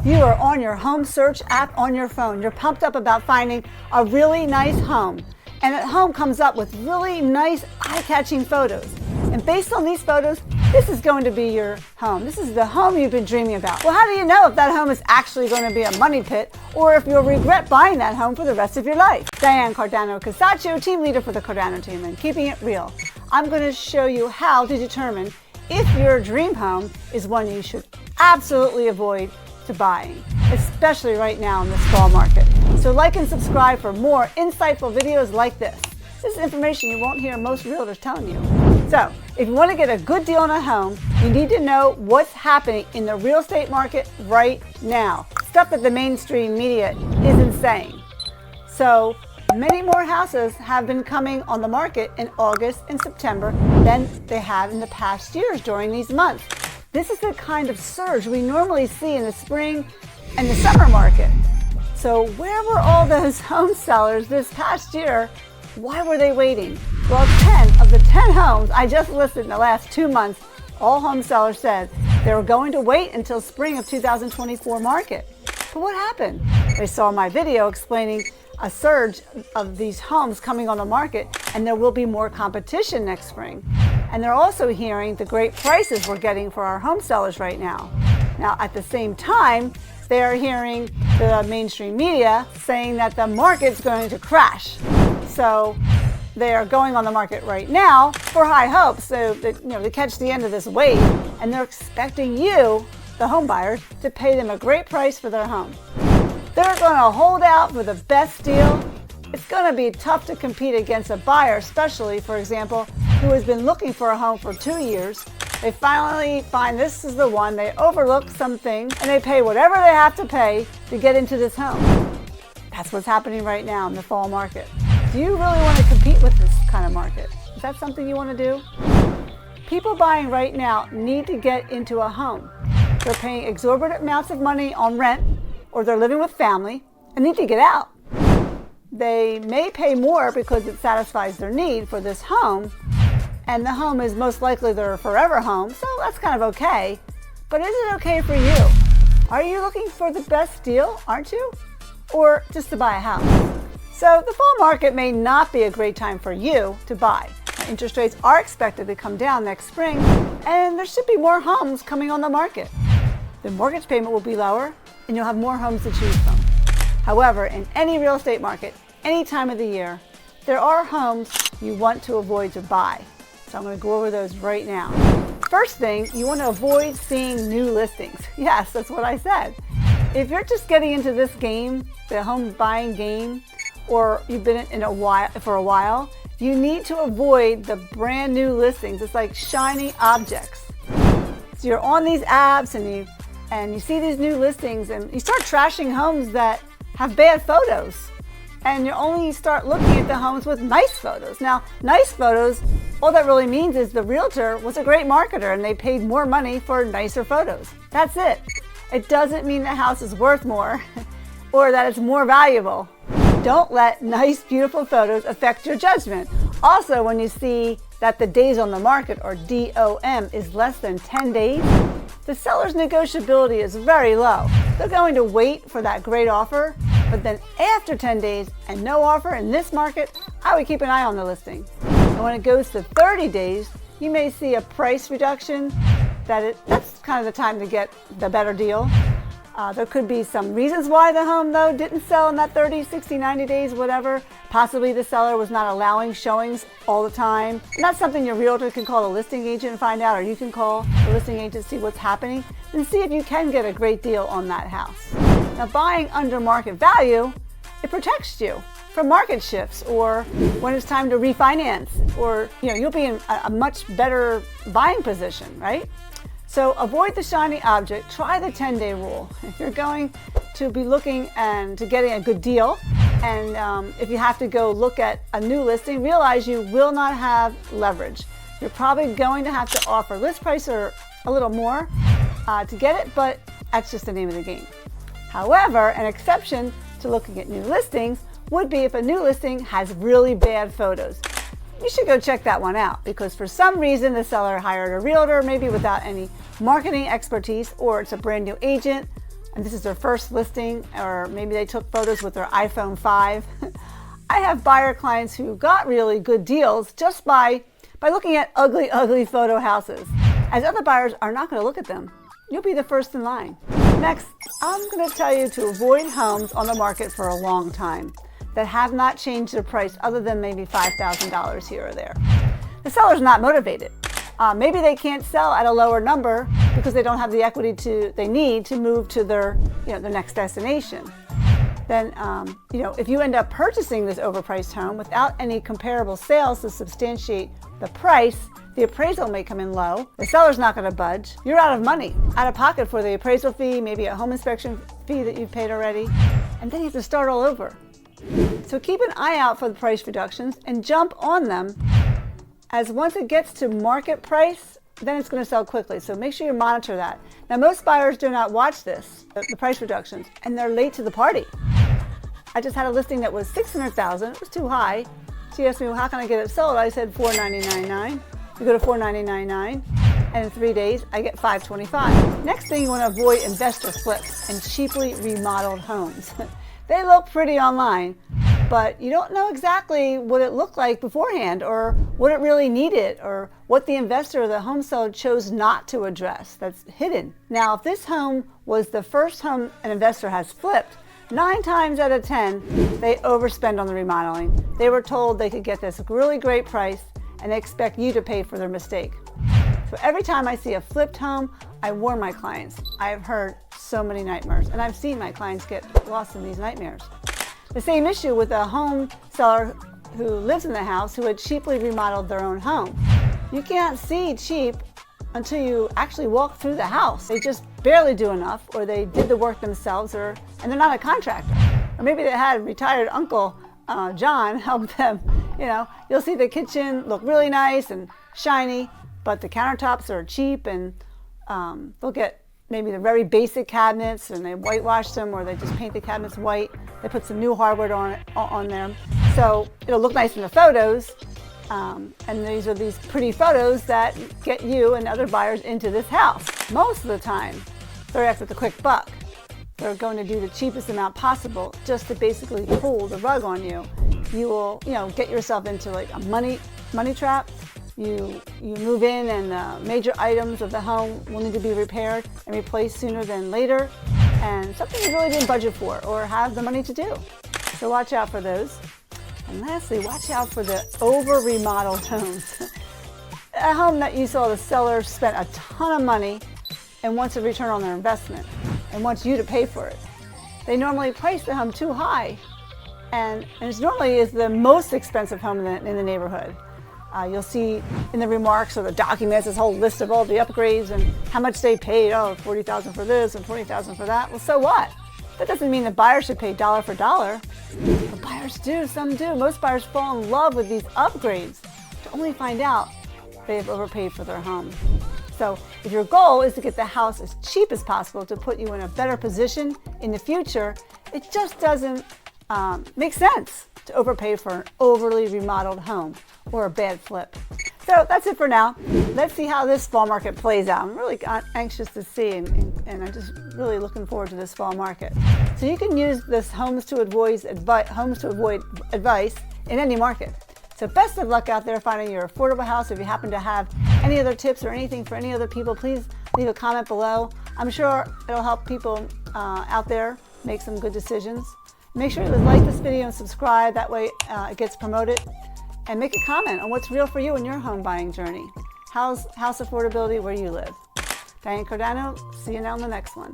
You are on your home search app on your phone. You're pumped up about finding a really nice home. And that home comes up with really nice, eye-catching photos. And based on these photos, this is going to be your home. This is the home you've been dreaming about. Well, how do you know if that home is actually going to be a money pit or if you'll regret buying that home for the rest of your life? Diane Cardano-Casacio, team leader for the Cardano team, and keeping it real. I'm going to show you how to determine if your dream home is one you should absolutely avoid to buying, especially right now in this fall market. So like and subscribe for more insightful videos like this. This is information you won't hear most realtors telling you. So if you want to get a good deal on a home, you need to know what's happening in the real estate market right now. Stuff that the mainstream media isn't saying. So many more houses have been coming on the market in August and September than they have in the past years during these months. This is the kind of surge we normally see in the spring and the summer market. So where were all those home sellers this past year? Why were they waiting? Well, 10 of the 10 homes I just listed in the last 2 months, all home sellers said they were going to wait until spring of 2024 market. But what happened? They saw my video explaining a surge of these homes coming on the market, and there will be more competition next spring. And they're also hearing the great prices we're getting for our home sellers right now. Now, at the same time, they are hearing the mainstream media saying that the market's going to crash. So they are going on the market right now for high hopes, so that, to catch the end of this wave, and they're expecting you, the home buyers, to pay them a great price for their home. They're going to hold out for the best deal. It's going to be tough to compete against a buyer, especially, for example, who has been looking for a home for 2 years. They finally find this is the one, they overlook some things, and they pay whatever they have to pay to get into this home. That's what's happening right now in the fall market. Do you really want to compete with this kind of market? Is that something you want to do? People buying right now need to get into a home. They're paying exorbitant amounts of money on rent, or they're living with family and need to get out. They may pay more because it satisfies their need for this home, and the home is most likely their forever home, so that's kind of okay. But is it okay for you? Are you looking for the best deal, aren't you? Or just to buy a house? So the fall market may not be a great time for you to buy. Interest rates are expected to come down next spring, and there should be more homes coming on the market. The mortgage payment will be lower, and you'll have more homes to choose from. However, in any real estate market, any time of the year, there are homes you want to avoid to buy. So I'm going to go over those right now. First thing, you want to avoid seeing new listings. Yes, that's what I said. If you're just getting into this game, the home buying game, or you've been for a while, you need to avoid the brand new listings. It's like shiny objects. So you're on these apps and you see these new listings and you start trashing homes that have bad photos. And you only start looking at the homes with nice photos. Now, nice photos, all that really means is the realtor was a great marketer and they paid more money for nicer photos. That's it. It doesn't mean the house is worth more or that it's more valuable. Don't let nice, beautiful photos affect your judgment. Also, when you see that the days on the market, or DOM, is less than 10 days, the seller's negotiability is very low. They're going to wait for that great offer, but then after 10 days and no offer in this market, I would keep an eye on the listing. And when it goes to 30 days, you may see a price reduction. That's kind of the time to get the better deal. There could be some reasons why the home, though, didn't sell in that 30, 60, 90 days, whatever. Possibly the seller was not allowing showings all the time. And that's something your realtor can call a listing agent and find out, or you can call the listing agent to see what's happening and see if you can get a great deal on that house. Now, buying under market value, it protects you from market shifts or when it's time to refinance, or you'll be in a much better buying position, right? So avoid the shiny object. Try the 10-day rule. If you're going to be looking and to getting a good deal, and if you have to go look at a new listing, realize you will not have leverage. You're probably going to have to offer list price or a little more to get it, but that's just the name of the game. However, an exception to looking at new listings would be if a new listing has really bad photos. You should go check that one out, because for some reason the seller hired a realtor, maybe without any marketing expertise, or it's a brand new agent, and this is their first listing, or maybe they took photos with their iPhone 5. I have buyer clients who got really good deals just by looking at ugly, ugly photo houses, as other buyers are not going to look at them. You'll be the first in line. Next, I'm going to tell you to avoid homes on the market for a long time that have not changed their price other than maybe $5,000 here or there. The seller's not motivated. Maybe they can't sell at a lower number because they don't have the equity they need to move to their next destination. Then, if you end up purchasing this overpriced home without any comparable sales to substantiate the price, the appraisal may come in low. The seller's not going to budge. You're out of money, out of pocket for the appraisal fee, maybe a home inspection fee that you've paid already, and then you have to start all over. So keep an eye out for the price reductions and jump on them, as once it gets to market price, then it's going to sell quickly. So make sure you monitor that. Now, most buyers do not watch this, the price reductions, and they're late to the party. I just had a listing that was $600,000. It was too high. She asked me, well, how can I get it sold? I said $499.9. You go to $499.9, and in 3 days, I get $525. Next thing, you want to avoid investor flips and cheaply remodeled homes. They look pretty online, but you don't know exactly what it looked like beforehand, or what it really needed, or what the investor or the home seller chose not to address. That's hidden. Now, if this home was the first home an investor has flipped, 9 times out of 10, they overspend on the remodeling. They were told they could get this really great price, and they expect you to pay for their mistake. So every time I see a flipped home, I warn my clients. I have heard so many nightmares, and I've seen my clients get lost in these nightmares. The same issue with a home seller who lives in the house who had cheaply remodeled their own home. You can't see cheap until you actually walk through the house. They just barely do enough, or they did the work themselves, and they're not a contractor. Or maybe they had retired Uncle John help them. You'll see the kitchen look really nice and shiny, but the countertops are cheap, and they'll get maybe the very basic cabinets and they whitewash them, or they just paint the cabinets white. They put some new hardwood on them. So it'll look nice in the photos, and these are these pretty photos that get you and other buyers into this house. Most of the time, they're after the quick buck. They're going to do the cheapest amount possible just to basically pull the rug on you. You will, get yourself into like a money trap. You move in, and major items of the home will need to be repaired and replaced sooner than later, and something you really didn't budget for or have the money to do. So watch out for those. And lastly, watch out for the over-remodeled homes. A home that you saw the seller spent a ton of money and wants a return on their investment and wants you to pay for it. They normally price the home too high, and it normally is the most expensive home in the neighborhood. You'll see in the remarks or the documents this whole list of all the upgrades and how much they paid. Oh, $40,000 for this and $20,000 for that. Well, so what? That doesn't mean the buyer should pay dollar for dollar. But buyers do, some do. Most buyers fall in love with these upgrades to only find out they've overpaid for their home. So if your goal is to get the house as cheap as possible to put you in a better position in the future, it just doesn't make sense to overpay for an overly remodeled home or a bad flip. So that's it for now. Let's see how this fall market plays out. I'm really anxious to see, and I'm just really looking forward to this fall market. So you can use this homes to avoid advice in any market. So best of luck out there finding your affordable house. If you happen to have any other tips or anything for any other people, please leave a comment below. I'm sure it'll help people out there make some good decisions. Make sure to like this video and subscribe. That way it gets promoted. And make a comment on what's real for you in your home buying journey. How's house affordability where you live? Diane Cardano, see you now in the next one.